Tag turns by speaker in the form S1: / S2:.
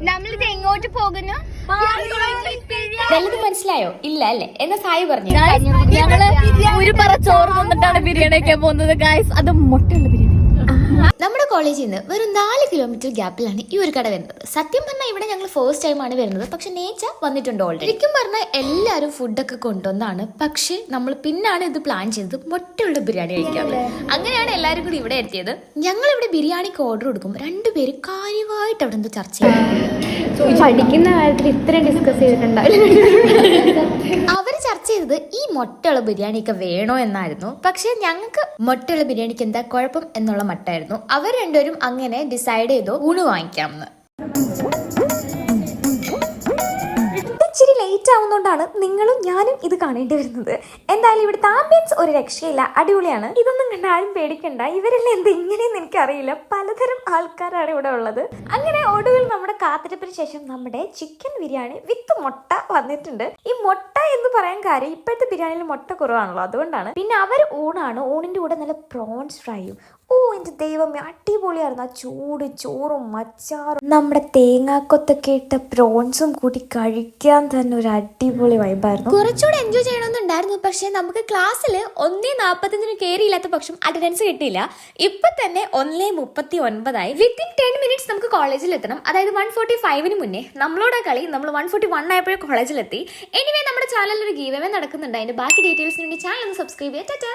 S1: നമ്മളിത് എങ്ങോട്ട് പോകുന്നു?
S2: വലുത് മനസ്സിലായോ? ഇല്ല അല്ലേ? എന്നാ സായി പറഞ്ഞു.
S1: ഞങ്ങള് ഒരു പറ ചോറ് തന്നിട്ടാണ് ബിരിയാണി ഒക്കെ പോകുന്നത് ഗായ്സ്. അത് മുട്ടയുള്ള ബിരിയാണി.
S2: നമ്മുടെ കോളേജിൽ നിന്ന് വെറും 4 കിലോമീറ്റർ ഗ്യാപ്പിലാണ് ഈ ഒരു കട വരുന്നത്. സത്യം പറഞ്ഞാൽ ഇവിടെ ഞങ്ങൾ ഫസ്റ്റ് ടൈം ആണ് വരുന്നത്. പക്ഷെ നേച്ച വന്നിട്ടുണ്ട് ഓൾറെഡി. ശരിക്കും പറഞ്ഞാൽ എല്ലാവരും ഫുഡൊക്കെ കൊണ്ടുവന്നാണ്. പക്ഷെ നമ്മൾ പിന്നാണ് ഇത് പ്ലാൻ ചെയ്തത് മുട്ടയുള്ള ബിരിയാണി കഴിക്കാറ്. അങ്ങനെയാണ് എല്ലാവരും കൂടി ഇവിടെ എത്തിയത്. ഞങ്ങൾ ഇവിടെ ബിരിയാണിക്ക് ഓർഡർ കൊടുക്കും. രണ്ടുപേരും കാര്യമായിട്ട് അവിടെ നിന്ന് ചർച്ച ചെയ്തു.
S1: പഠിക്കുന്ന കാര്യത്തിൽ ഇത്രയും ഡിസ്കസ് ചെയ്തിട്ടുണ്ടാവില്ല.
S2: അവര് ചർച്ച ചെയ്തത് ഈ മുട്ടയുള്ള ബിരിയാണിയൊക്കെ വേണോ എന്നായിരുന്നു. പക്ഷെ ഞങ്ങൾക്ക് മുട്ടയുള്ള ബിരിയാണിക്ക് എന്താ കുഴപ്പം എന്നുള്ള മട്ടായിരുന്നു. അവർ രണ്ടുപേരും അങ്ങനെ ഡിസൈഡ് ചെയ്തു ഊണ് വാങ്ങിക്കാമെന്ന്.
S3: ഇച്ചിരി ലേറ്റ് ആവുന്നതുകൊണ്ടാണ് നിങ്ങളും ഞാനും ഇത് കാണേണ്ടി വരുന്നത്. എന്തായാലും ഇവിടുത്തെ ആംബിയൻസ് ഒരു രക്ഷയില്ല, അടിപൊളിയാണ്. ഇതൊന്നും കണ്ട ആരും പേടിക്കണ്ട. ഇവരെല്ലാം എന്ത് ഇങ്ങനെയെന്ന് എനിക്കറിയില്ല. പലതരം ആൾക്കാരാണ് ഇവിടെ ഉള്ളത്. അങ്ങനെ ഒടുവിൽ നമ്മുടെ കാത്തിരിപ്പിന് ശേഷം നമ്മുടെ ചിക്കൻ ബിരിയാണി വിത്ത് മുട്ട വന്നിട്ടുണ്ട്. ഈ മുട്ട എന്ന് പറയാൻ കാര്യം ഇപ്പോഴത്തെ ബിരിയാണിയിൽ മുട്ട കുറവാണല്ലോ, അതുകൊണ്ടാണ്. പിന്നെ അവർ ഊണാണ്. ഊണിന്റെ കൂടെ നല്ല പ്രോൺസ് ഫ്രൈയും. ഓ എന്റെ ദൈവമേ, അടിപൊളിയായിരുന്നു. ആ ചൂട് ചോറും അച്ചാറും നമ്മുടെ തേങ്ങാക്കൊത്തൊക്കെ ഇട്ട പ്രോൺസും കൂടി കഴിക്കാൻ തന്നെ ഒരു അടിപൊളി വൈബായിരുന്നു.
S2: കുറച്ചുകൂടെ എൻജോയ് ചെയ്യണമെന്നുണ്ടായിരുന്നു. പക്ഷെ നമുക്ക് ക്ലാസ്സിൽ 1:45 കയറിയില്ലാത്ത പക്ഷം അറ്റൻഡൻസ് കിട്ടിയില്ല. ഇപ്പൊ തന്നെ 1:39 വിത്തിൻ 10 മിനിറ്റ്സ് നമുക്ക് കോളേജിൽ എത്തണം. അതായത് 1:45 മുന്നേ നമ്മളോട് കളി. നമ്മൾ 1:41 ആയപ്പോഴേ കോളേജിലെത്തി. എനിവേ നമ്മുടെ ചാനലിൽ ഒരു ഗീവ് അവേ നടക്കുന്നുണ്ട്. അതിന്റെ ബാക്കി ഡീറ്റെയിൽസിന് വേണ്ടി ചാനൽ ഒന്ന് സബ്സ്ക്രൈബ് ചെയ്യാം. ടാറ്റാ.